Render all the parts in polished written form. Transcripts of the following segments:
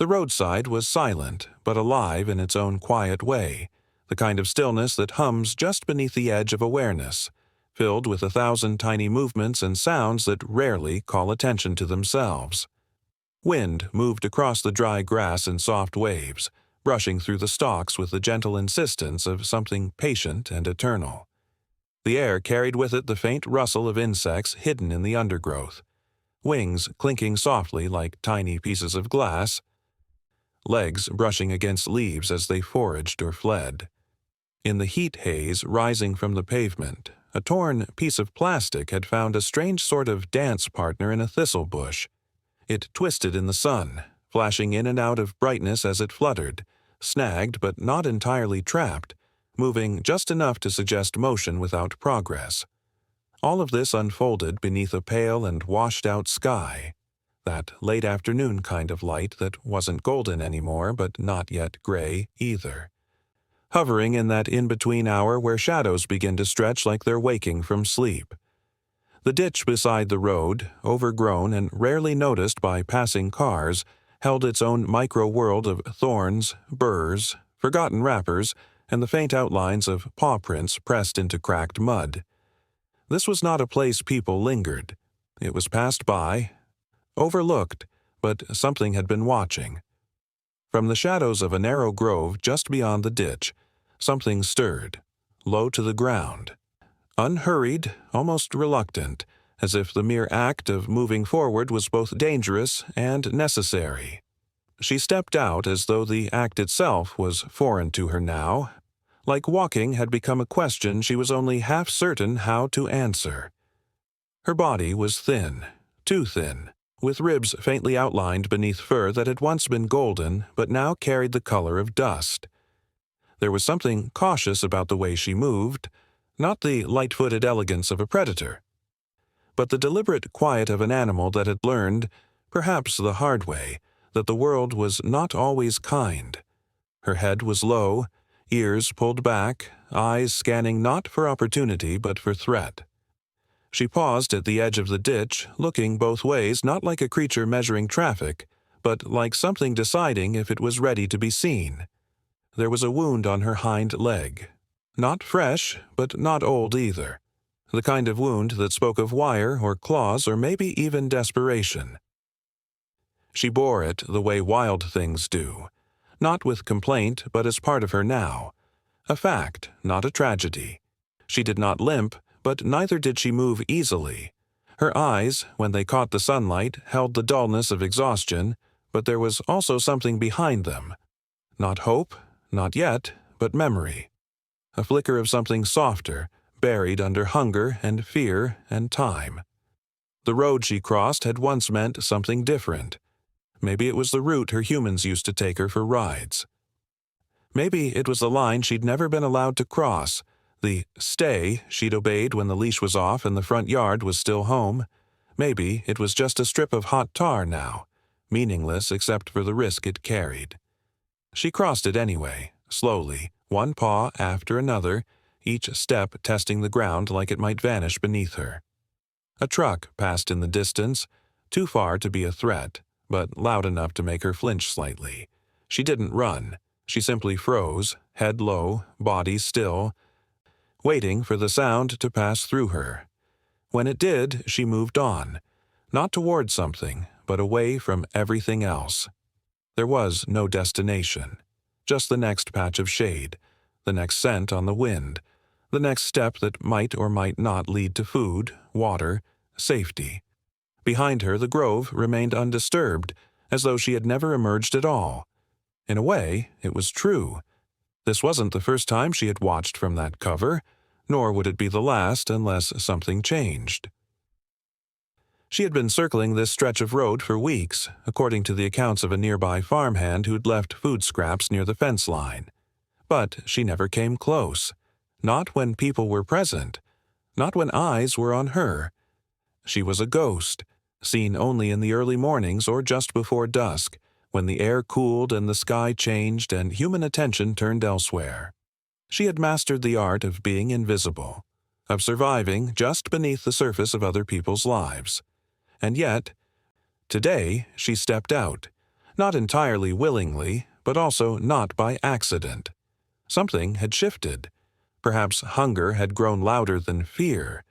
The roadside was silent, but alive in its own quiet way, the kind of stillness that hums just beneath the edge of awareness, filled with 1,000 tiny movements and sounds that rarely call attention to themselves. Wind moved across the dry grass in soft waves, brushing through the stalks with the gentle insistence of something patient and eternal. The air carried with it the faint rustle of insects hidden in the undergrowth, wings clinking softly like tiny pieces of glass, legs brushing against leaves as they foraged or fled. In the heat haze rising from the pavement, a torn piece of plastic had found a strange sort of dance partner in a thistle bush. It twisted in the sun, flashing in and out of brightness as it fluttered, snagged but not entirely trapped, moving just enough to suggest motion without progress. All of this unfolded beneath a pale and washed-out sky, that late afternoon kind of light that wasn't golden anymore but not yet gray either, hovering in that in-between hour where shadows begin to stretch like they're waking from sleep. The ditch beside the road, overgrown and rarely noticed by passing cars, held its own micro-world of thorns, burrs, forgotten wrappers, and the faint outlines of paw prints pressed into cracked mud. This was not a place people lingered. It was passed by, overlooked, but something had been watching. From the shadows of a narrow grove just beyond the ditch, something stirred, low to the ground. Unhurried, almost reluctant, as if the mere act of moving forward was both dangerous and necessary. She stepped out as though the act itself was foreign to her now, like walking had become a question she was only half certain how to answer. Her body was thin, too thin, with ribs faintly outlined beneath fur that had once been golden but now carried the color of dust. There was something cautious about the way she moved, not the light-footed elegance of a predator, but the deliberate quiet of an animal that had learned, perhaps the hard way, that the world was not always kind. Her head was low, ears pulled back, eyes scanning not for opportunity but for threat. She paused at the edge of the ditch, looking both ways not like a creature measuring traffic, but like something deciding if it was ready to be seen. There was a wound on her hind leg. Not fresh, but not old either. The kind of wound that spoke of wire or claws or maybe even desperation. She bore it the way wild things do, not with complaint but as part of her now. A fact, not a tragedy. She did not limp, but neither did she move easily. Her eyes, when they caught the sunlight, held the dullness of exhaustion, but there was also something behind them. Not hope, not yet, but memory. A flicker of something softer, buried under hunger and fear and time. The road she crossed had once meant something different. Maybe it was the route her humans used to take her for rides. Maybe it was the line she'd never been allowed to cross, the stay she'd obeyed when the leash was off and the front yard was still home. Maybe it was just a strip of hot tar now, meaningless except for the risk it carried. She crossed it anyway, slowly, one paw after another, each step testing the ground like it might vanish beneath her. A truck passed in the distance, too far to be a threat, but loud enough to make her flinch slightly. She didn't run. She simply froze, head low, body still, waiting for the sound to pass through her. When it did, she moved on, not toward something, but away from everything else. There was no destination, just the next patch of shade, the next scent on the wind, the next step that might or might not lead to food, water, safety. Behind her, the grove remained undisturbed, as though she had never emerged at all. In a way, it was true. This wasn't the first time she had watched from that cover, nor would it be the last unless something changed. She had been circling this stretch of road for weeks, according to the accounts of a nearby farmhand who'd left food scraps near the fence line. But she never came close. Not when people were present. Not when eyes were on her. She was a ghost, seen only in the early mornings or just before dusk, when the air cooled and the sky changed and human attention turned elsewhere. She had mastered the art of being invisible, of surviving just beneath the surface of other people's lives. And yet, today she stepped out, Not entirely willingly, but also not by accident. Something had shifted. Perhaps hunger had grown louder than fear.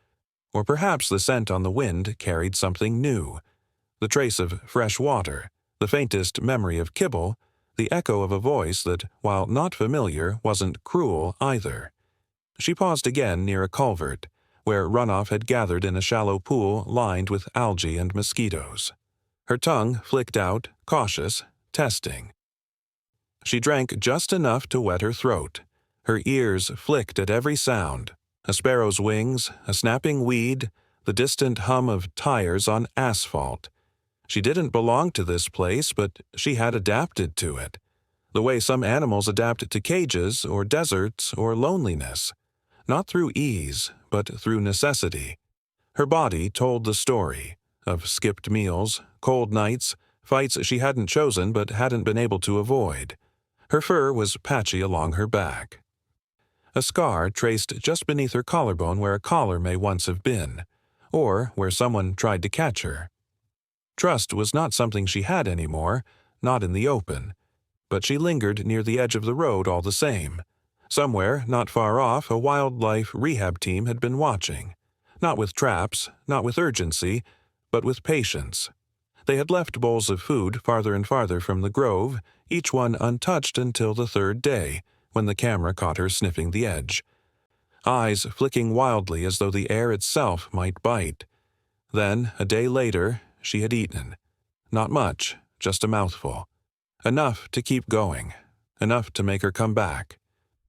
Or perhaps the scent on the wind carried something new. The trace of fresh water, the faintest memory of kibble, the echo of a voice that, while not familiar, wasn't cruel either. She paused again near a culvert, where runoff had gathered in a shallow pool lined with algae and mosquitoes. Her tongue flicked out, cautious, testing. She drank just enough to wet her throat. Her ears flicked at every sound: a sparrow's wings, a snapping weed, the distant hum of tires on asphalt. She didn't belong to this place, but she had adapted to it, the way some animals adapt to cages or deserts or loneliness. Not through ease, but through necessity. Her body told the story of skipped meals, cold nights, fights she hadn't chosen but hadn't been able to avoid. Her fur was patchy along her back. A scar traced just beneath her collarbone where a collar may once have been, or where someone tried to catch her. Trust was not something she had anymore, not in the open, but she lingered near the edge of the road all the same. Somewhere, not far off, a wildlife rehab team had been watching, not with traps, not with urgency, but with patience. They had left bowls of food farther and farther from the grove, each one untouched until the third day, when the camera caught her sniffing the edge. Eyes flicking wildly as though the air itself might bite. Then, a day later, she had eaten. Not much, just a mouthful. Enough to keep going. Enough to make her come back.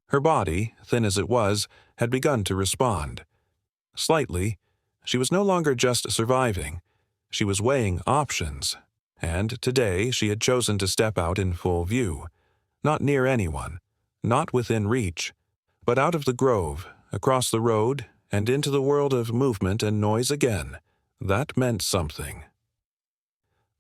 Her body, thin as it was, had begun to respond. Slightly. She was no longer just surviving. She was weighing options. And today she had chosen to step out in full view. Not near anyone. Not within reach. But out of the grove, across the road, and into the world of movement and noise again. That meant something.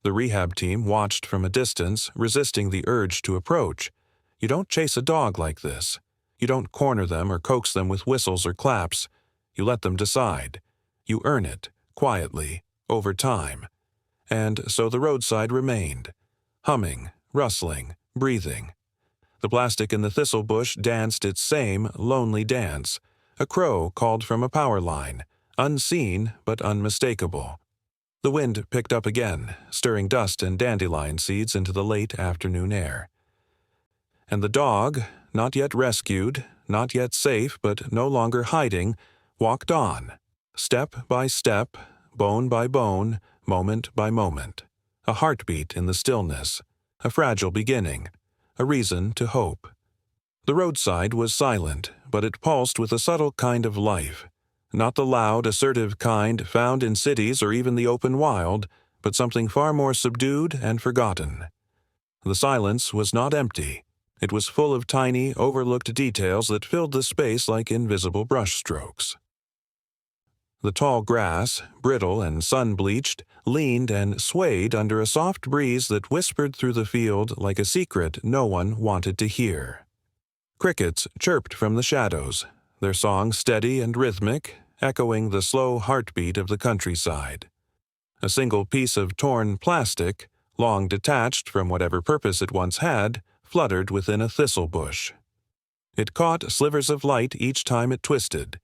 The rehab team watched from a distance, resisting the urge to approach. You don't chase a dog like this. You don't corner them or coax them with whistles or claps. You let them decide. You earn it, quietly, over time. And so the roadside remained, humming, rustling, breathing. The plastic in the thistle bush danced its same lonely dance. A crow called from a power line, unseen but unmistakable. The wind picked up again, stirring dust and dandelion seeds into the late afternoon air. And the dog, not yet rescued, not yet safe but no longer hiding, walked on, step by step, bone by bone, moment by moment. A heartbeat in the stillness, a fragile beginning, a reason to hope. The roadside was silent, but it pulsed with a subtle kind of life. Not the loud, assertive kind found in cities or even the open wild, but something far more subdued and forgotten. The silence was not empty. It was full of tiny, overlooked details that filled the space like invisible brushstrokes. The tall grass, brittle and sun-bleached, leaned and swayed under a soft breeze that whispered through the field like a secret no one wanted to hear. Crickets chirped from the shadows, their song steady and rhythmic, echoing the slow heartbeat of the countryside. A single piece of torn plastic, long detached from whatever purpose it once had, fluttered within a thistle bush. It caught slivers of light each time it twisted,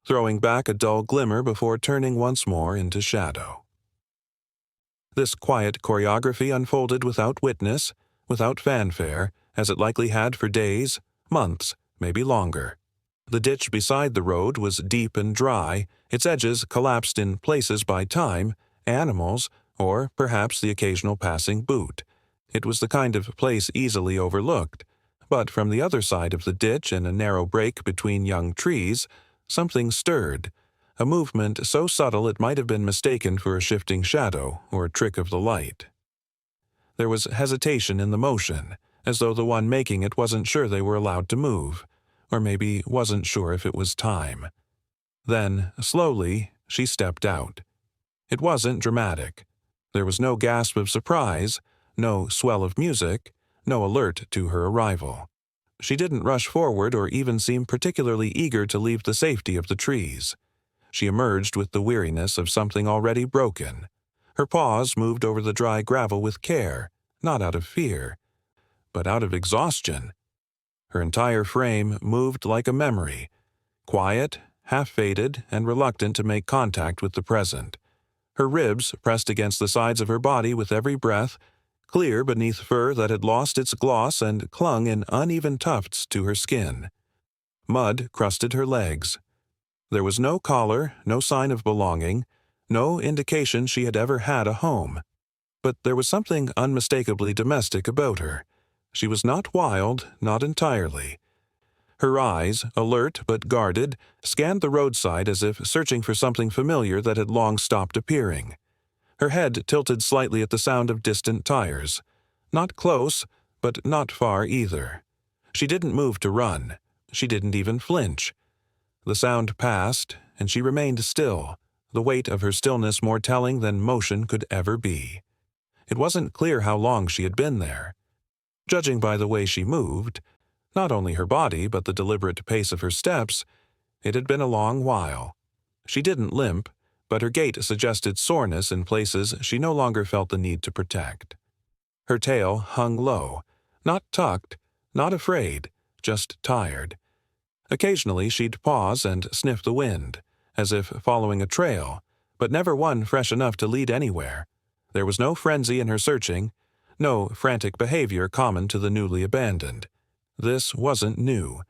throwing back a dull glimmer before turning once more into shadow. This quiet choreography unfolded without witness, without fanfare, as it likely had for days, months, maybe longer. The ditch beside the road was deep and dry, its edges collapsed in places by time, animals, or perhaps the occasional passing boot. It was the kind of place easily overlooked, but from the other side of the ditch in a narrow break between young trees, something stirred, a movement so subtle it might have been mistaken for a shifting shadow or a trick of the light. There was hesitation in the motion, as though the one making it wasn't sure they were allowed to move, or maybe wasn't sure if it was time. Then, slowly, she stepped out. It wasn't dramatic. There was no gasp of surprise, no swell of music, no alert to her arrival. She didn't rush forward or even seem particularly eager to leave the safety of the trees. She emerged with the weariness of something already broken. Her paws moved over the dry gravel with care, not out of fear, but out of exhaustion. Her entire frame moved like a memory, quiet, half-faded, and reluctant to make contact with the present. Her ribs pressed against the sides of her body with every breath, clear beneath fur that had lost its gloss and clung in uneven tufts to her skin. Mud crusted her legs. There was no collar, no sign of belonging, no indication she had ever had a home. But there was something unmistakably domestic about her. She was not wild, not entirely. Her eyes, alert but guarded, scanned the roadside as if searching for something familiar that had long stopped appearing. Her head tilted slightly at the sound of distant tires. Not close, but not far either. She didn't move to run. She didn't even flinch. The sound passed, and she remained still, the weight of her stillness more telling than motion could ever be. It wasn't clear how long she had been there. Judging by the way she moved, not only her body but the deliberate pace of her steps, it had been a long while. She didn't limp, but her gait suggested soreness in places she no longer felt the need to protect. Her tail hung low, not tucked, not afraid, just tired. Occasionally she'd pause and sniff the wind, as if following a trail, but never one fresh enough to lead anywhere. There was no frenzy in her searching, no frantic behavior common to the newly abandoned. This wasn't new.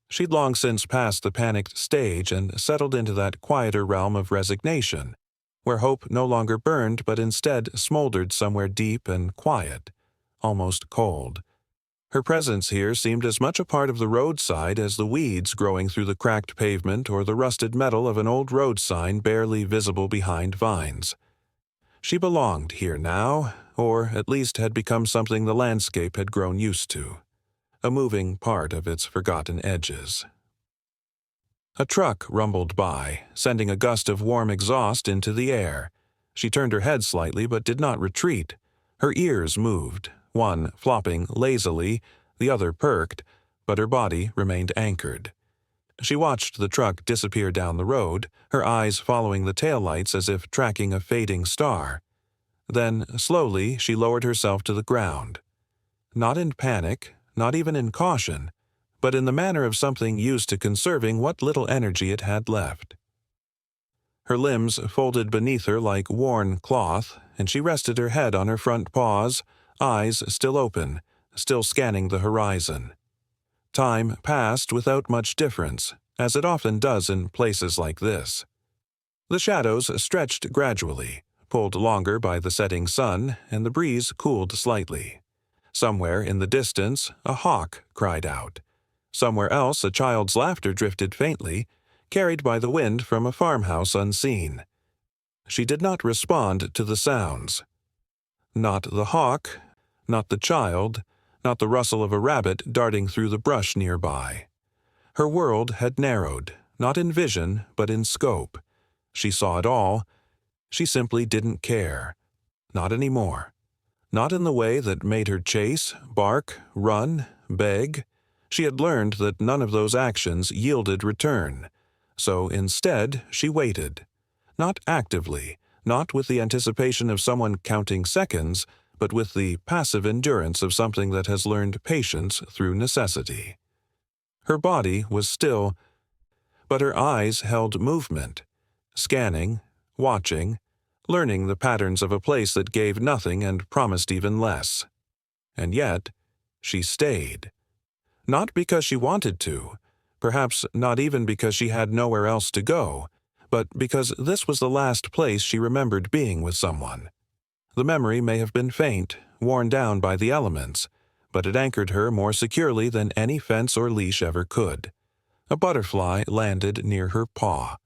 She'd long since passed the panicked stage and settled into that quieter realm of resignation, where hope no longer burned but instead smoldered somewhere deep and quiet, almost cold. Her presence here seemed as much a part of the roadside as the weeds growing through the cracked pavement or the rusted metal of an old road sign barely visible behind vines. She belonged here now, or at least had become something the landscape had grown used to, a moving part of its forgotten edges. A truck rumbled by, sending a gust of warm exhaust into the air. She turned her head slightly but did not retreat. Her ears moved, one flopping lazily, the other perked, but her body remained anchored. She watched the truck disappear down the road, her eyes following the taillights as if tracking a fading star. Then, slowly, she lowered herself to the ground. Not in panic, not even in caution, but in the manner of something used to conserving what little energy it had left. Her limbs folded beneath her like worn cloth, and she rested her head on her front paws, eyes still open, still scanning the horizon. Time passed without much difference, as it often does in places like this. The shadows stretched gradually, pulled longer by the setting sun, and the breeze cooled slightly. Somewhere in the distance, a hawk cried out. Somewhere else, a child's laughter drifted faintly, carried by the wind from a farmhouse unseen. She did not respond to the sounds. Not the hawk, not the child, not the rustle of a rabbit darting through the brush nearby. Her world had narrowed, not in vision, but in scope. She saw it all. She simply didn't care. Not anymore. Not in the way that made her chase, bark, run, beg. She had learned that none of those actions yielded return. So instead, she waited. Not actively, not with the anticipation of someone counting seconds, but with the passive endurance of something that has learned patience through necessity. Her body was still, but her eyes held movement, scanning, watching, learning the patterns of a place that gave nothing and promised even less. And yet, she stayed. Not because she wanted to, perhaps not even because she had nowhere else to go, but because this was the last place she remembered being with someone. The memory may have been faint, worn down by the elements, but it anchored her more securely than any fence or leash ever could. A butterfly landed near her paw.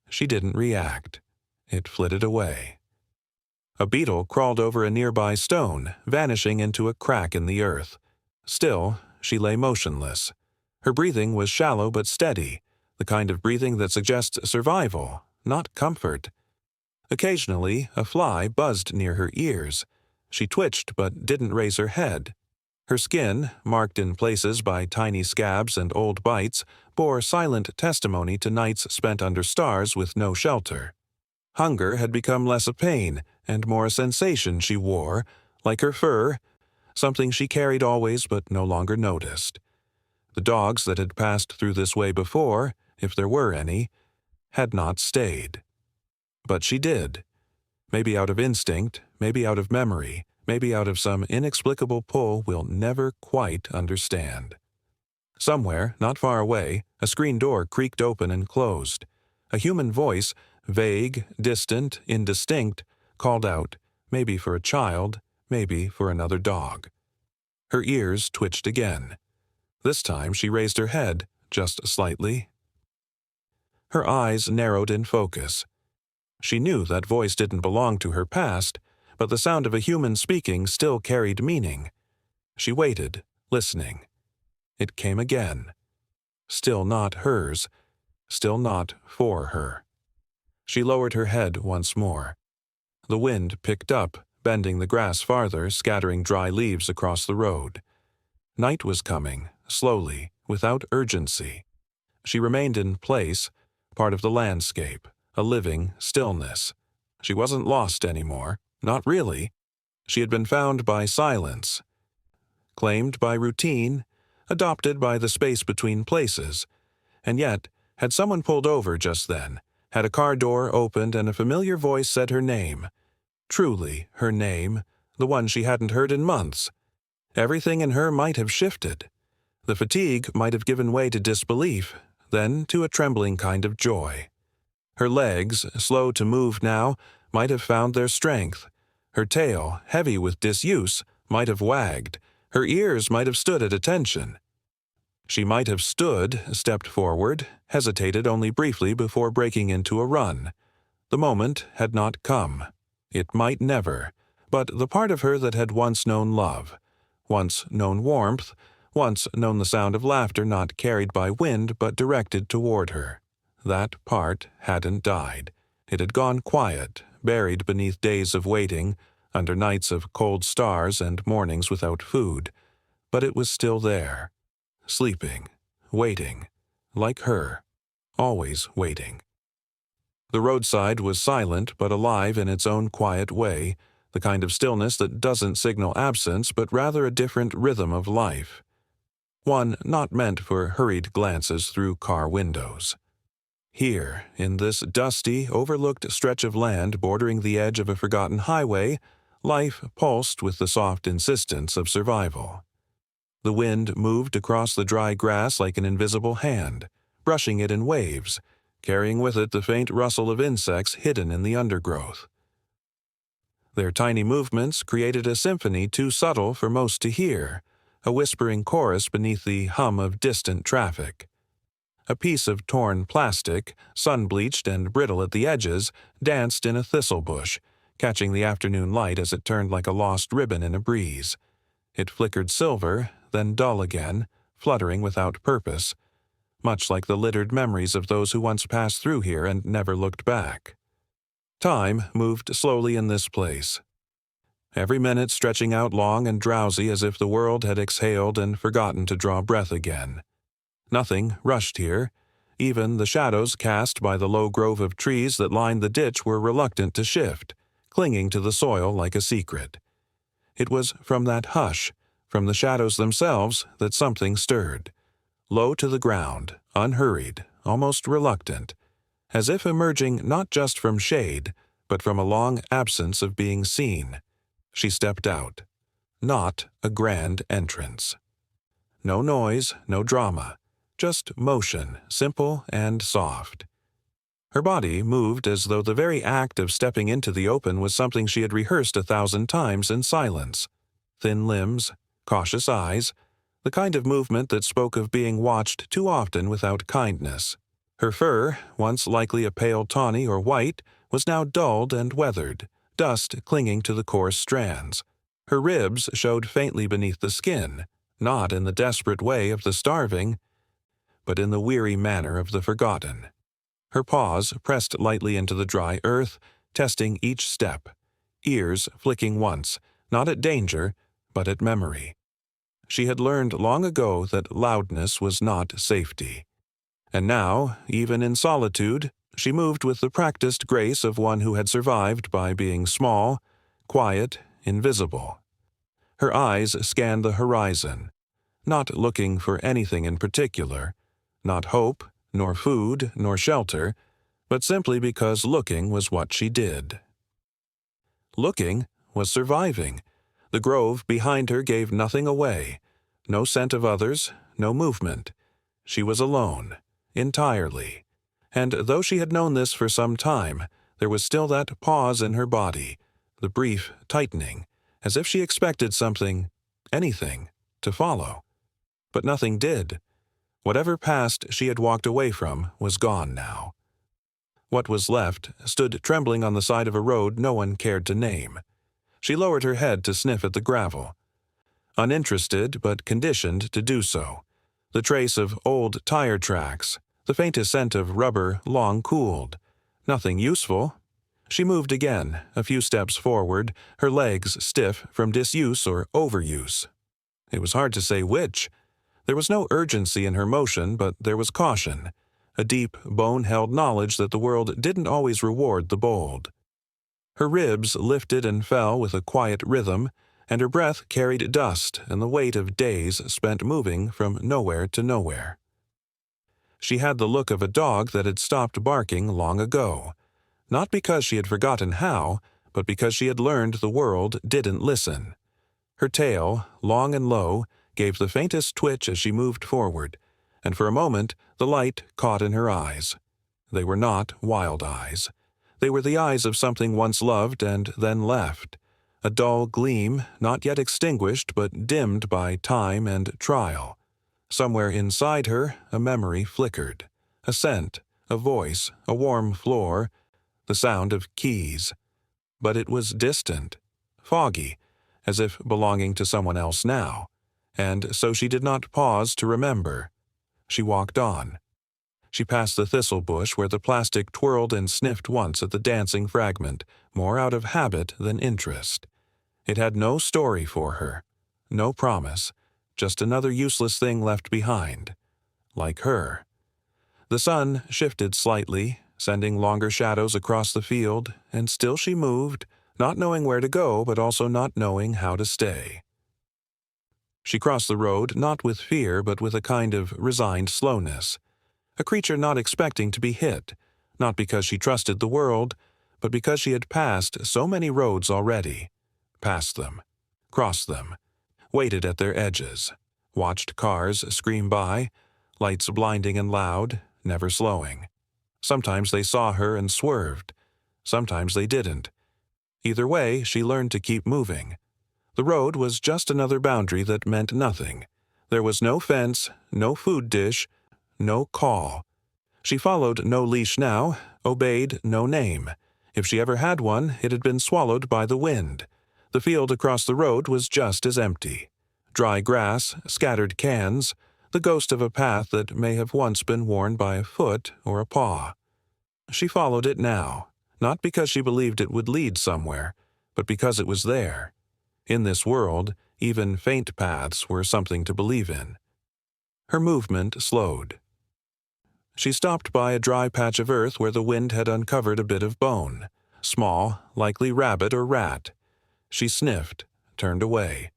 She didn't react. It flitted away. A beetle crawled over a nearby stone, vanishing into a crack in the earth. Still, she lay motionless. Her breathing was shallow but steady, the kind of breathing that suggests survival, not comfort. Occasionally, a fly buzzed near her ears. She twitched but didn't raise her head. Her skin, marked in places by tiny scabs and old bites, bore silent testimony to nights spent under stars with no shelter. Hunger had become less a pain and more a sensation she wore, like her fur, something she carried always but no longer noticed. The dogs that had passed through this way before, if there were any, had not stayed. But she did. Maybe out of instinct, maybe out of memory, maybe out of some inexplicable pull we'll never quite understand. Somewhere, not far away, a screen door creaked open and closed. A human voice, vague, distant, indistinct, called out, maybe for a child, maybe for another dog. Her ears twitched again. This time she raised her head, just slightly. Her eyes narrowed in focus. She knew that voice didn't belong to her past, but the sound of a human speaking still carried meaning. She waited, listening. It came again. Still not hers, still not for her. She lowered her head once more. The wind picked up, bending the grass farther, scattering dry leaves across the road. Night was coming, slowly, without urgency. She remained in place, part of the landscape, a living stillness. She wasn't lost anymore, not really. She had been found by silence, claimed by routine, adopted by the space between places. And yet, had someone pulled over just then, had a car door opened and a familiar voice said her name, truly her name, the one she hadn't heard in months, everything in her might have shifted. The fatigue might have given way to disbelief, then to a trembling kind of joy. Her legs, slow to move now, might have found their strength. Her tail, heavy with disuse, might have wagged. Her ears might have stood at attention. She might have stood, stepped forward, hesitated only briefly before breaking into a run. The moment had not come. It might never, but the part of her that had once known love, once known warmth, once known the sound of laughter not carried by wind but directed toward her, that part hadn't died. It had gone quiet, buried beneath days of waiting, under nights of cold stars and mornings without food, but it was still there, sleeping, waiting, like her, always waiting. The roadside was silent but alive in its own quiet way, the kind of stillness that doesn't signal absence but rather a different rhythm of life. One not meant for hurried glances through car windows. Here, in this dusty, overlooked stretch of land bordering the edge of a forgotten highway, life pulsed with the soft insistence of survival. The wind moved across the dry grass like an invisible hand, brushing it in waves, carrying with it the faint rustle of insects hidden in the undergrowth. Their tiny movements created a symphony too subtle for most to hear, a whispering chorus beneath the hum of distant traffic. A piece of torn plastic, sun-bleached and brittle at the edges, danced in a thistle bush, catching the afternoon light as it turned like a lost ribbon in a breeze. It flickered silver, then dull again, fluttering without purpose, much like the littered memories of those who once passed through here and never looked back. Time moved slowly in this place, every minute stretching out long and drowsy as if the world had exhaled and forgotten to draw breath again. Nothing rushed here. Even the shadows cast by the low grove of trees that lined the ditch were reluctant to shift, clinging to the soil like a secret. It was from that hush, from the shadows themselves, that something stirred. Low to the ground, unhurried, almost reluctant, as if emerging not just from shade, but from a long absence of being seen. She stepped out. Not a grand entrance. No noise, no drama. Just motion, simple and soft. Her body moved as though the very act of stepping into the open was something she had rehearsed 1,000 times in silence. Thin limbs, cautious eyes, the kind of movement that spoke of being watched too often without kindness. Her fur, once likely a pale tawny or white, was now dulled and weathered, dust clinging to the coarse strands. Her ribs showed faintly beneath the skin, not in the desperate way of the starving, but in the weary manner of the forgotten. Her paws pressed lightly into the dry earth, testing each step, ears flicking once, not at danger, but at memory. She had learned long ago that loudness was not safety. And now, even in solitude, she moved with the practiced grace of one who had survived by being small, quiet, invisible. Her eyes scanned the horizon, not looking for anything in particular, not hope, nor food, nor shelter, but simply because looking was what she did. Looking was surviving. The grove behind her gave nothing away, no scent of others, no movement. She was alone, entirely. And though she had known this for some time, there was still that pause in her body, the brief tightening, as if she expected something, anything, to follow. But nothing did. Whatever past she had walked away from was gone now. What was left stood trembling on the side of a road no one cared to name. She lowered her head to sniff at the gravel. Uninterested but conditioned to do so. The trace of old tire tracks, the faintest scent of rubber long cooled. Nothing useful. She moved again, a few steps forward, her legs stiff from disuse or overuse. It was hard to say which. There was no urgency in her motion, but there was caution, a deep, bone-held knowledge that the world didn't always reward the bold. Her ribs lifted and fell with a quiet rhythm, and her breath carried dust and the weight of days spent moving from nowhere to nowhere. She had the look of a dog that had stopped barking long ago, not because she had forgotten how, but because she had learned the world didn't listen. Her tail, long and low, gave the faintest twitch as she moved forward, and for a moment the light caught in her eyes. They were not wild eyes. They were the eyes of something once loved and then left, a dull gleam not yet extinguished but dimmed by time and trial. Somewhere inside her a memory flickered, a scent, a voice, a warm floor, the sound of keys. But it was distant, foggy, as if belonging to someone else now, and so she did not pause to remember. She walked on. She passed the thistle bush where the plastic twirled and sniffed once at the dancing fragment, more out of habit than interest. It had no story for her, no promise, just another useless thing left behind, like her. The sun shifted slightly, sending longer shadows across the field, and still she moved, not knowing where to go but also not knowing how to stay. She crossed the road not with fear but with a kind of resigned slowness, a creature not expecting to be hit, not because she trusted the world, but because she had passed so many roads already, passed them, crossed them, waited at their edges, watched cars scream by, lights blinding and loud, never slowing. Sometimes they saw her and swerved. Sometimes they didn't. Either way, she learned to keep moving. The road was just another boundary that meant nothing. There was no fence, no food dish, no call. She followed no leash now, obeyed no name. If she ever had one, it had been swallowed by the wind. The field across the road was just as empty. Dry grass, scattered cans, the ghost of a path that may have once been worn by a foot or a paw. She followed it now, not because she believed it would lead somewhere, but because it was there. In this world, even faint paths were something to believe in. Her movement slowed. She stopped by a dry patch of earth where the wind had uncovered a bit of bone, small, likely rabbit or rat. She sniffed, turned away.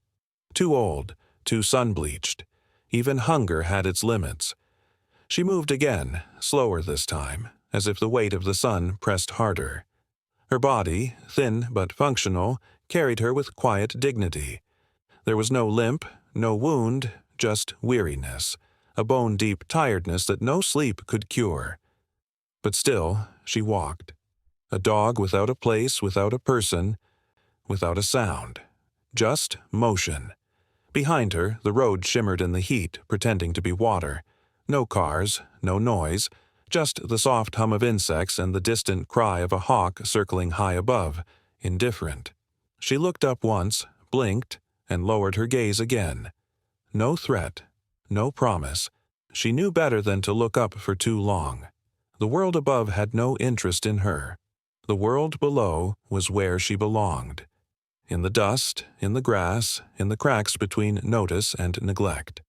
Too old, too sun-bleached. Even hunger had its limits. She moved again, slower this time, as if the weight of the sun pressed harder. Her body, thin but functional, carried her with quiet dignity. There was no limp, no wound, just weariness, a bone-deep tiredness that no sleep could cure. But still, she walked. A dog without a place, without a person, without a sound. Just motion. Behind her, the road shimmered in the heat, pretending to be water. No cars, no noise, just the soft hum of insects and the distant cry of a hawk circling high above, indifferent. She looked up once, blinked, and lowered her gaze again. No threat, no promise. She knew better than to look up for too long. The world above had no interest in her. The world below was where she belonged. In the dust, in the grass, in the cracks between notice and neglect.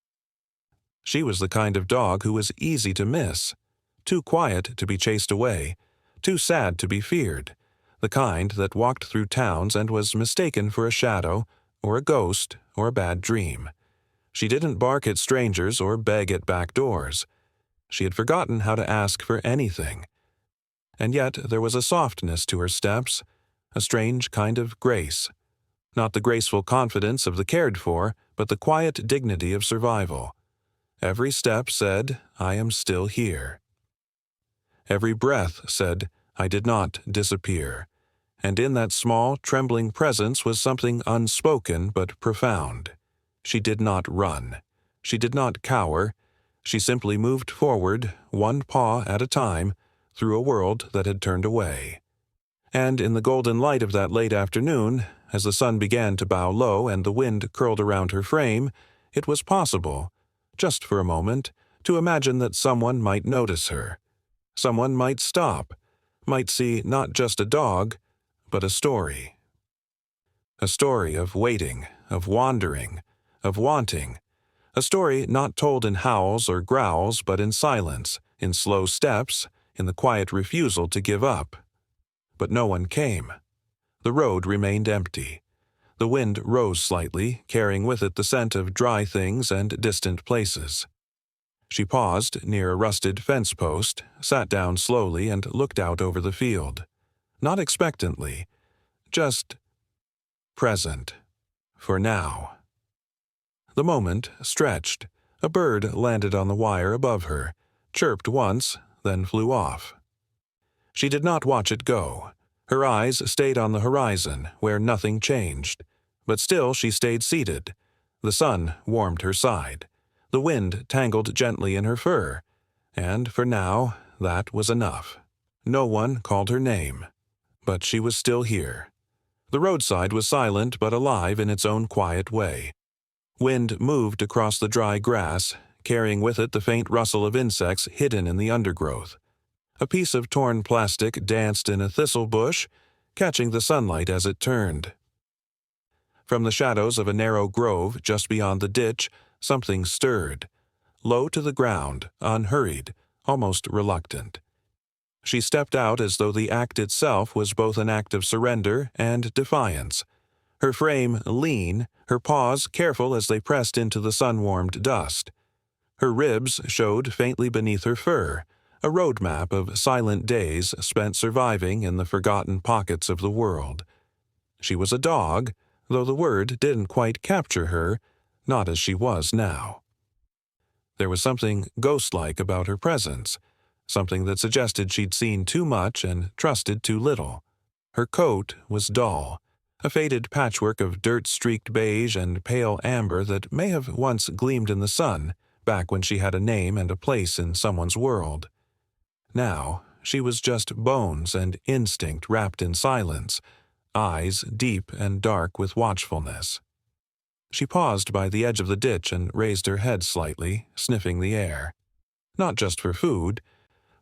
She was the kind of dog who was easy to miss, too quiet to be chased away, too sad to be feared, the kind that walked through towns and was mistaken for a shadow, or a ghost, or a bad dream. She didn't bark at strangers or beg at back doors. She had forgotten how to ask for anything. And yet there was a softness to her steps, a strange kind of grace. Not the graceful confidence of the cared for, but the quiet dignity of survival. Every step said, "I am still here." Every breath said, "I did not disappear." And in that small, trembling presence was something unspoken but profound. She did not run. She did not cower. She simply moved forward, one paw at a time, through a world that had turned away. And in the golden light of that late afternoon, as the sun began to bow low and the wind curled around her frame, it was possible, just for a moment, to imagine that someone might notice her. Someone might stop, might see not just a dog, but a story. A story of waiting, of wandering, of wanting. A story not told in howls or growls, but in silence, in slow steps, in the quiet refusal to give up. But no one came. The road remained empty. The wind rose slightly, carrying with it the scent of dry things and distant places. She paused near a rusted fence post, sat down slowly, and looked out over the field. Not expectantly, just present. For now. The moment stretched. A bird landed on the wire above her, chirped once, then flew off. She did not watch it go. Her eyes stayed on the horizon, where nothing changed. But still she stayed seated. The sun warmed her side. The wind tangled gently in her fur. And for now, that was enough. No one called her name. But she was still here. The roadside was silent but alive in its own quiet way. Wind moved across the dry grass, carrying with it the faint rustle of insects hidden in the undergrowth. A piece of torn plastic danced in a thistle bush, catching the sunlight as it turned. From the shadows of a narrow grove just beyond the ditch, something stirred. Low to the ground, unhurried, almost reluctant. She stepped out as though the act itself was both an act of surrender and defiance. Her frame lean, her paws careful as they pressed into the sun-warmed dust. Her ribs showed faintly beneath her fur, a road map of silent days spent surviving in the forgotten pockets of the world. She was a dog, though the word didn't quite capture her, not as she was now. There was something ghost-like about her presence, something that suggested she'd seen too much and trusted too little. Her coat was dull, a faded patchwork of dirt-streaked beige and pale amber that may have once gleamed in the sun, back when she had a name and a place in someone's world. Now, she was just bones and instinct wrapped in silence, eyes deep and dark with watchfulness. She paused by the edge of the ditch and raised her head slightly, sniffing the air. Not just for food,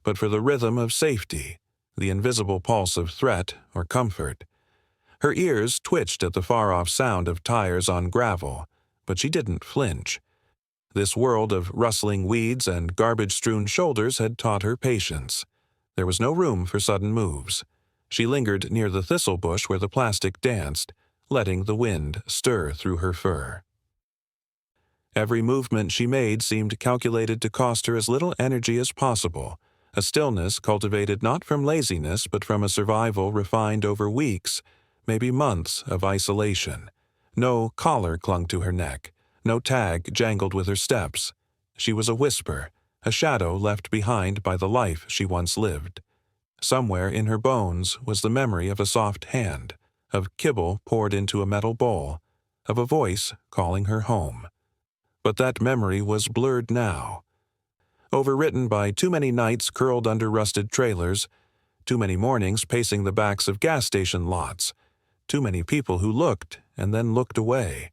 but for the rhythm of safety, the invisible pulse of threat or comfort. Her ears twitched at the far-off sound of tires on gravel, but she didn't flinch. This world of rustling weeds and garbage-strewn shoulders had taught her patience. There was no room for sudden moves. She lingered near the thistle bush where the plastic danced, letting the wind stir through her fur. Every movement she made seemed calculated to cost her as little energy as possible, a stillness cultivated not from laziness but from a survival refined over weeks, maybe months of isolation. No collar clung to her neck. No tag jangled with her steps. She was a whisper, a shadow left behind by the life she once lived. Somewhere in her bones was the memory of a soft hand, of kibble poured into a metal bowl, of a voice calling her home. But that memory was blurred now. Overwritten by too many nights curled under rusted trailers, too many mornings pacing the backs of gas station lots, too many people who looked and then looked away.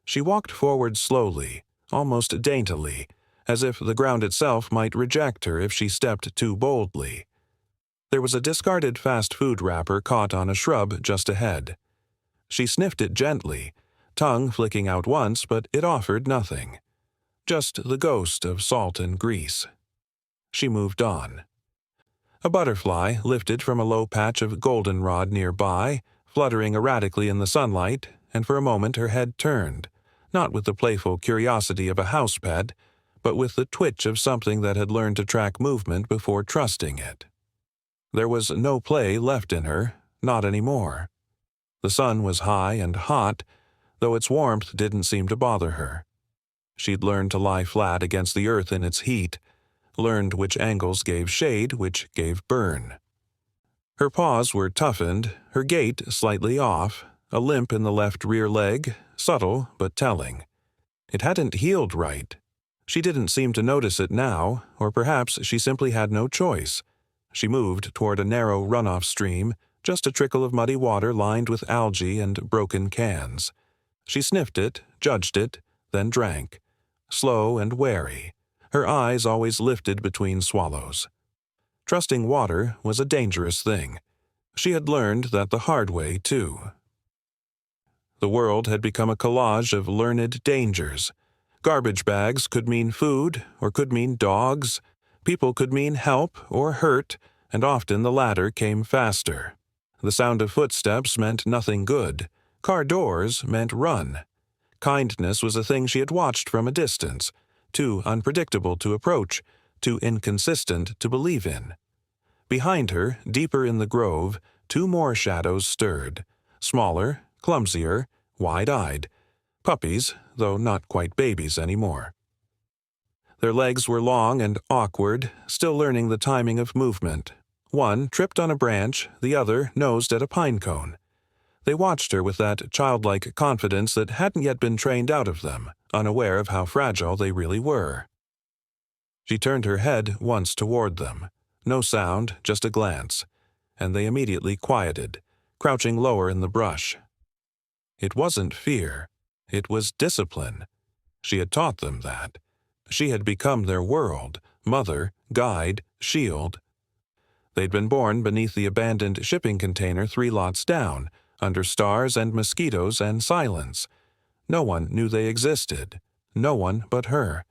She walked forward slowly, almost daintily, as if the ground itself might reject her if she stepped too boldly. There was a discarded fast food wrapper caught on a shrub just ahead. She sniffed it gently, tongue flicking out once, but it offered nothing. Just the ghost of salt and grease. She moved on. A butterfly lifted from a low patch of goldenrod nearby, fluttering erratically in the sunlight, and for a moment her head turned, not with the playful curiosity of a house pet, but with the twitch of something that had learned to track movement before trusting it. There was no play left in her, not anymore. The sun was high and hot, though its warmth didn't seem to bother her. She'd learned to lie flat against the earth in its heat, learned which angles gave shade, which gave burn. Her paws were toughened, her gait slightly off, a limp in the left rear leg, subtle but telling. It hadn't healed right. She didn't seem to notice it now, or perhaps she simply had no choice. She moved toward a narrow runoff stream, just a trickle of muddy water lined with algae and broken cans. She sniffed it, judged it, then drank, slow and wary, her eyes always lifted between swallows. Trusting water was a dangerous thing. She had learned that the hard way, too. The world had become a collage of learned dangers. Garbage bags could mean food or could mean dogs. People could mean help or hurt, and often the latter came faster. The sound of footsteps meant nothing good. Car doors meant run. Kindness was a thing she had watched from a distance, too unpredictable to approach, too inconsistent to believe in. Behind her, deeper in the grove, two more shadows stirred, smaller, clumsier, wide-eyed. Puppies, though not quite babies anymore. Their legs were long and awkward, still learning the timing of movement. One tripped on a branch, the other nosed at a pine cone. They watched her with that childlike confidence that hadn't yet been trained out of them, unaware of how fragile they really were. She turned her head once toward them. No sound, just a glance, and they immediately quieted, crouching lower in the brush. It wasn't fear. It was discipline. She had taught them that. She had become their world, mother, guide, shield. They'd been born beneath the abandoned shipping container 3 lots down, under stars and mosquitoes and silence. No one knew they existed. No one but her.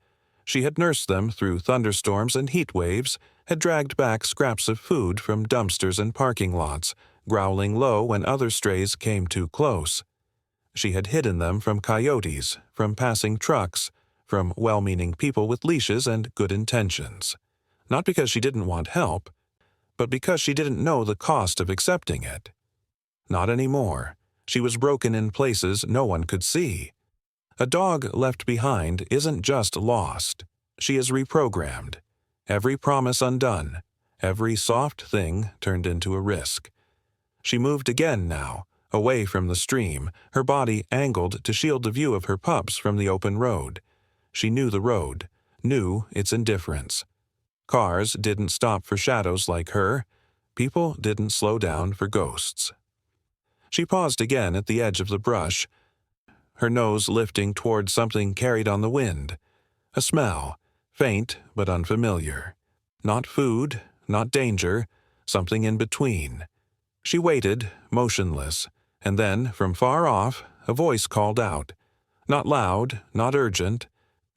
She had nursed them through thunderstorms and heat waves, had dragged back scraps of food from dumpsters and parking lots, growling low when other strays came too close. She had hidden them from coyotes, from passing trucks, from well-meaning people with leashes and good intentions. Not because she didn't want help, but because she didn't know the cost of accepting it. Not anymore. She was broken in places no one could see. A dog left behind isn't just lost. She is reprogrammed. Every promise undone, every soft thing turned into a risk. She moved again now, away from the stream, her body angled to shield the view of her pups from the open road. She knew the road, knew its indifference. Cars didn't stop for shadows like her. People didn't slow down for ghosts. She paused again at the edge of the brush, her nose lifting toward something carried on the wind. A smell, faint but unfamiliar. Not food, not danger, something in between. She waited, motionless, and then, from far off, a voice called out. Not loud, not urgent,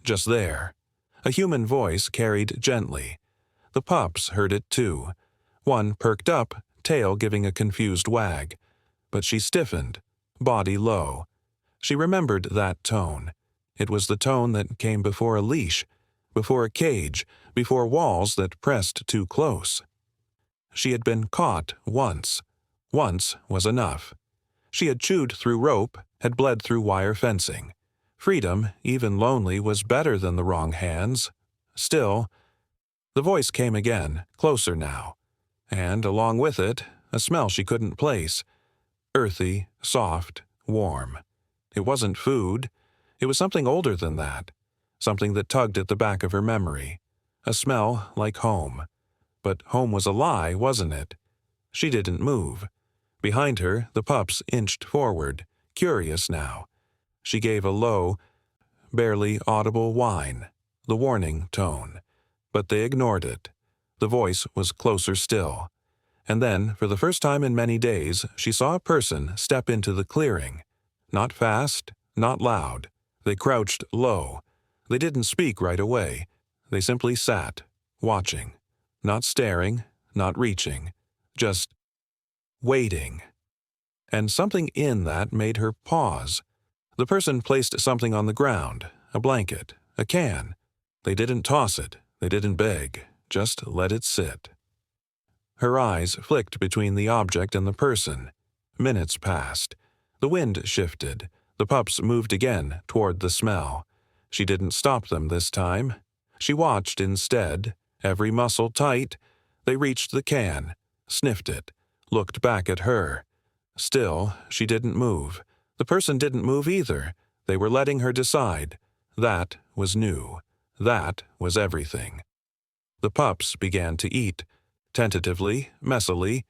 just there. A human voice carried gently. The pups heard it too. One perked up, tail giving a confused wag. But she stiffened, body low. She remembered that tone. It was the tone that came before a leash, before a cage, before walls that pressed too close. She had been caught once. Once was enough. She had chewed through rope, had bled through wire fencing. Freedom, even lonely, was better than the wrong hands. Still, the voice came again, closer now. And, along with it, a smell she couldn't place. Earthy, soft, warm. It wasn't food. It was something older than that. Something that tugged at the back of her memory. A smell like home. But home was a lie, wasn't it? She didn't move. Behind her, the pups inched forward, curious now. She gave a low, barely audible whine, the warning tone. But they ignored it. The voice was closer still. And then, for the first time in many days, she saw a person step into the clearing. Not fast, not loud. They crouched low. They didn't speak right away. They simply sat, watching. Not staring, not reaching. Just waiting. and something in that made her pause. The person placed something on the ground, a blanket, a can. They didn't toss it, they didn't beg, just let it sit. Her eyes flicked between the object and the person. Minutes passed. The wind shifted. The pups moved again toward the smell. She didn't stop them this time. She watched instead, every muscle tight. They reached the can, sniffed it, looked back at her. Still, she didn't move. The person didn't move either. They were letting her decide. That was new. That was everything. The pups began to eat. Tentatively, messily.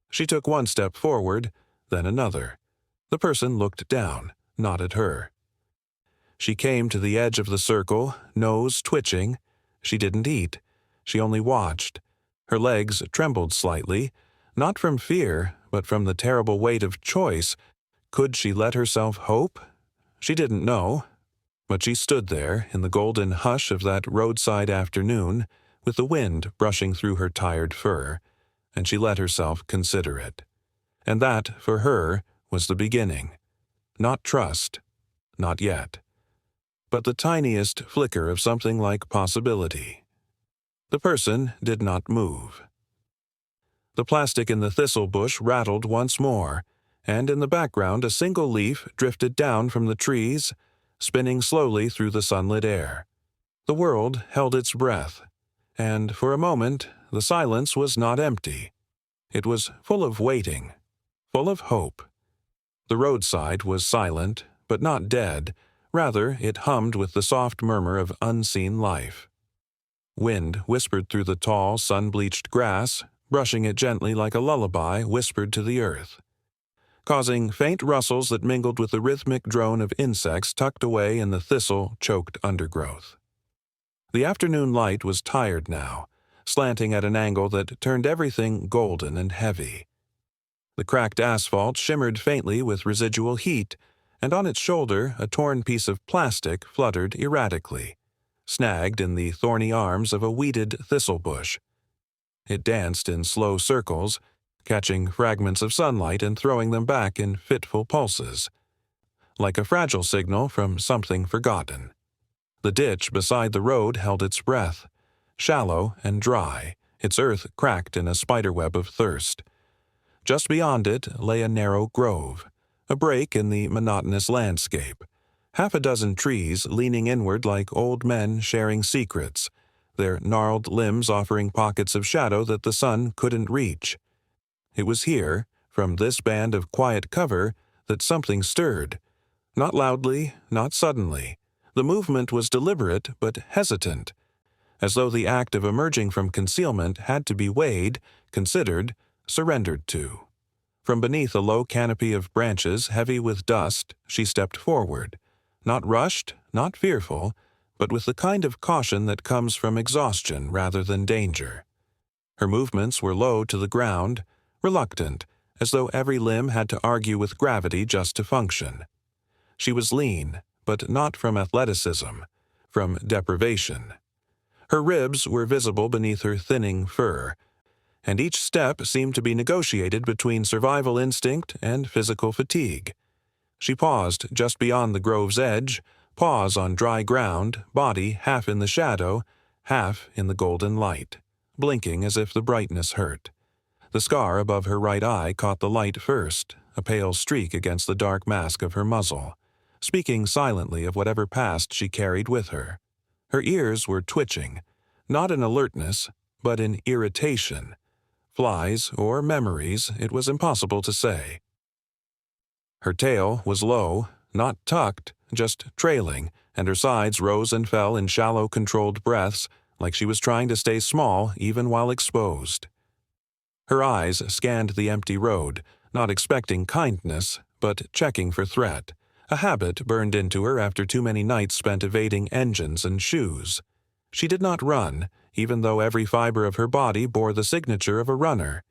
She took one step forward, then another. The person looked down, not at her. She came to the edge of the circle, nose twitching. She didn't eat. She only watched. Her legs trembled slightly, not from fear, but from the terrible weight of choice. Could she let herself hope? She didn't know. But she stood there in the golden hush of that roadside afternoon, with the wind brushing through her tired fur, and she let herself consider it. And that, for her, was the beginning. Not trust. Not yet. But the tiniest flicker of something like possibility. The person did not move. The plastic in the thistle bush rattled once more, and in the background a single leaf drifted down from the trees, spinning slowly through the sunlit air. The world held its breath, and for a moment the silence was not empty. It was full of waiting, full of hope. The roadside was silent, but not dead. Rather, it hummed with the soft murmur of unseen life. Wind whispered through the tall, sun-bleached grass, brushing it gently like a lullaby whispered to the earth, causing faint rustles that mingled with the rhythmic drone of insects tucked away in the thistle-choked undergrowth. The afternoon light was tired now, slanting at an angle that turned everything golden and heavy. The cracked asphalt shimmered faintly with residual heat, and on its shoulder a torn piece of plastic fluttered erratically, snagged in the thorny arms of a weeded thistle bush. It danced in slow circles, catching fragments of sunlight and throwing them back in fitful pulses, like a fragile signal from something forgotten. The ditch beside the road held its breath, shallow and dry, its earth cracked in a spiderweb of thirst. Just beyond it lay a narrow grove, a break in the monotonous landscape, half a dozen trees leaning inward like old men sharing secrets, their gnarled limbs offering pockets of shadow that the sun couldn't reach. It was here, from this band of quiet cover, that something stirred. Not loudly, not suddenly. The movement was deliberate but hesitant, as though the act of emerging from concealment had to be weighed, considered, surrendered to. From beneath a low canopy of branches heavy with dust, she stepped forward, not rushed, not fearful, but with the kind of caution that comes from exhaustion rather than danger. Her movements were low to the ground, reluctant, as though every limb had to argue with gravity just to function. She was lean, but not from athleticism, from deprivation. Her ribs were visible beneath her thinning fur, and each step seemed to be negotiated between survival instinct and physical fatigue. She paused just beyond the grove's edge, pause on dry ground, body half in the shadow, half in the golden light, blinking as if the brightness hurt. The scar above her right eye caught the light first, a pale streak against the dark mask of her muzzle, speaking silently of whatever past she carried with her. Her ears were twitching, not in alertness, but in irritation. Flies or memories, it was impossible to say. Her tail was low, not tucked, just trailing, and her sides rose and fell in shallow, controlled breaths, like she was trying to stay small even while exposed. Her eyes scanned the empty road, not expecting kindness, but checking for threat, a habit burned into her after too many nights spent evading engines and shoes. She did not run, even though every fiber of her body bore the signature of a runner.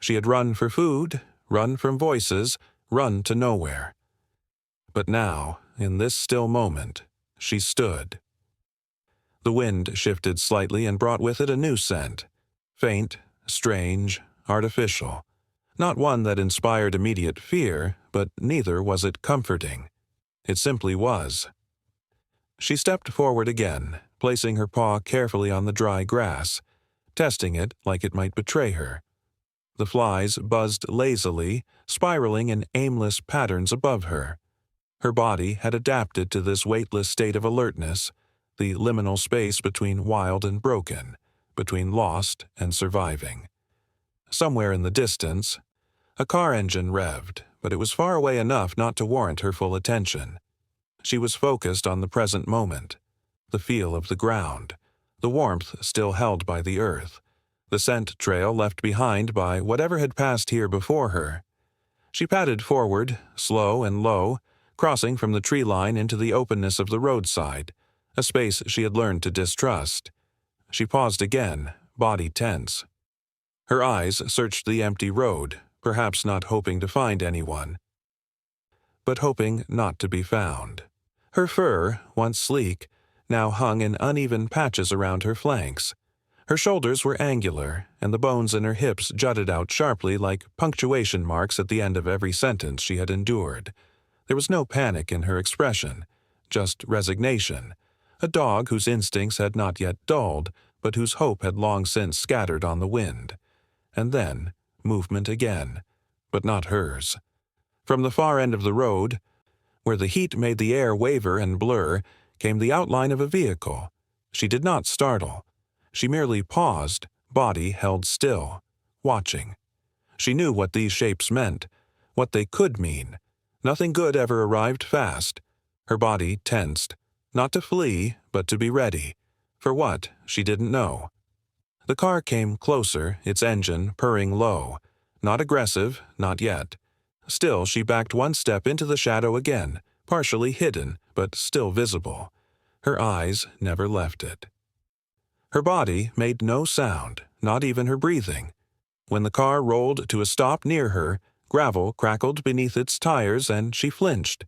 She had run for food, run from voices, run to nowhere. But now, in this still moment, she stood. The wind shifted slightly and brought with it a new scent, faint, strange, artificial. Not one that inspired immediate fear, but neither was it comforting. It simply was. She stepped forward again, placing her paw carefully on the dry grass, testing it like it might betray her. The flies buzzed lazily, spiraling in aimless patterns above her. Her body had adapted to this weightless state of alertness, the liminal space between wild and broken, between lost and surviving. Somewhere in the distance, a car engine revved, but it was far away enough not to warrant her full attention. She was focused on the present moment, the feel of the ground, the warmth still held by the earth, the scent trail left behind by whatever had passed here before her. She padded forward, slow and low, crossing from the tree line into the openness of the roadside, a space she had learned to distrust. She paused again, body tense. Her eyes searched the empty road, perhaps not hoping to find anyone, but hoping not to be found. Her fur, once sleek, now hung in uneven patches around her flanks. Her shoulders were angular, and the bones in her hips jutted out sharply like punctuation marks at the end of every sentence she had endured. There was no panic in her expression, just resignation, a dog whose instincts had not yet dulled, but whose hope had long since scattered on the wind. And then, movement again, but not hers. From the far end of the road, where the heat made the air waver and blur, came the outline of a vehicle. She did not startle. She merely paused, body held still, watching. She knew what these shapes meant, what they could mean. Nothing good ever arrived fast. Her body tensed, not to flee, but to be ready. For what, she didn't know. The car came closer, its engine purring low. Not aggressive, not yet. Still, she backed one step into the shadow again, partially hidden, but still visible. Her eyes never left it. Her body made no sound, not even her breathing. When the car rolled to a stop near her, gravel crackled beneath its tires and she flinched.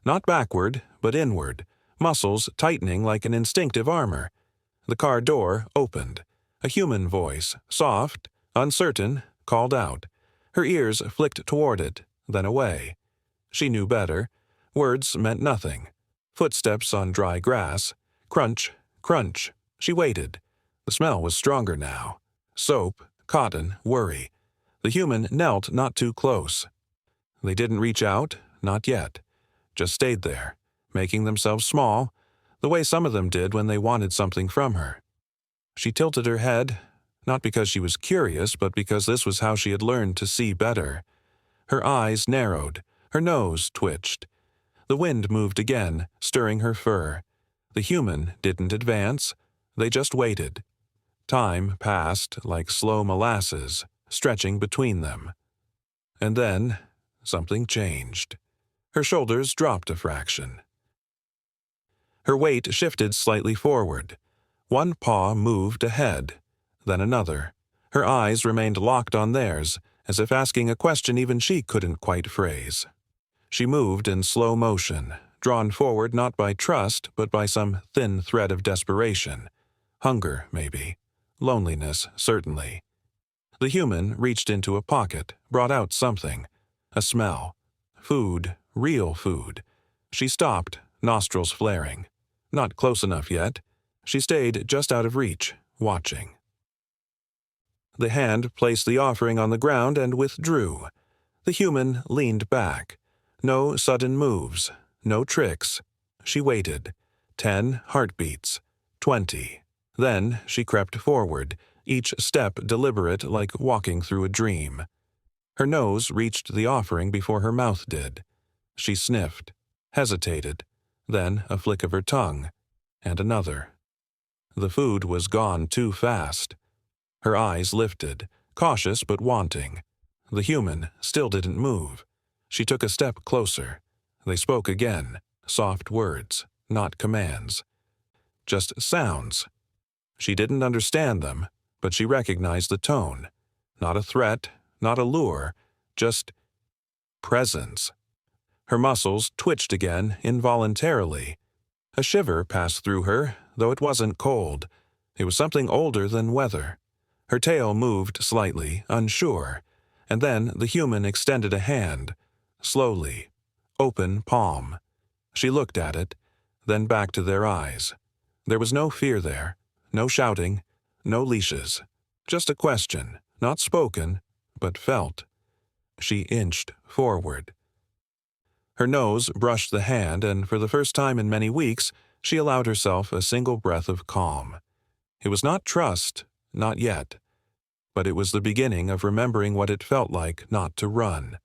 Not backward, but inward, muscles tightening like an instinctive armor. The car door opened. A human voice, soft, uncertain, called out. Her ears flicked toward it, then away. She knew better. Words meant nothing. Footsteps on dry grass. Crunch, crunch. She waited. The smell was stronger now. Soap, cotton, worry. The human knelt not too close. They didn't reach out, not yet. Just stayed there, making themselves small, the way some of them did when they wanted something from her. She tilted her head, not because she was curious, but because this was how she had learned to see better. Her eyes narrowed, her nose twitched. The wind moved again, stirring her fur. The human didn't advance. They just waited. Time passed like slow molasses, stretching between them. And then, something changed. Her shoulders dropped a fraction. Her weight shifted slightly forward. One paw moved ahead, then another. Her eyes remained locked on theirs, as if asking a question even she couldn't quite phrase. She moved in slow motion, drawn forward not by trust, but by some thin thread of desperation. Hunger, maybe. Loneliness, certainly. The human reached into a pocket, brought out something. A smell. Food, real food. She stopped, nostrils flaring. Not close enough yet. She stayed just out of reach, watching. The hand placed the offering on the ground and withdrew. The human leaned back. No sudden moves, no tricks. She waited. 10 heartbeats. 20. Then she crept forward, each step deliberate like walking through a dream. Her nose reached the offering before her mouth did. She sniffed, hesitated, then a flick of her tongue, and another. The food was gone too fast. Her eyes lifted, cautious but wanting. The human still didn't move. She took a step closer. They spoke again, soft words, not commands. Just sounds. She didn't understand them, but she recognized the tone. Not a threat, not a lure, just presence. Her muscles twitched again involuntarily. A shiver passed through her, though it wasn't cold. It was something older than weather. Her tail moved slightly, unsure, and then the human extended a hand. slowly. Open palm. She looked at it, then back to their eyes. There was no fear there, no shouting, no leashes. Just a question, not spoken, but felt. She inched forward. Her nose brushed the hand, and for the first time in many weeks, she allowed herself a single breath of calm. It was not trust, not yet, but it was the beginning of remembering what it felt like not to run.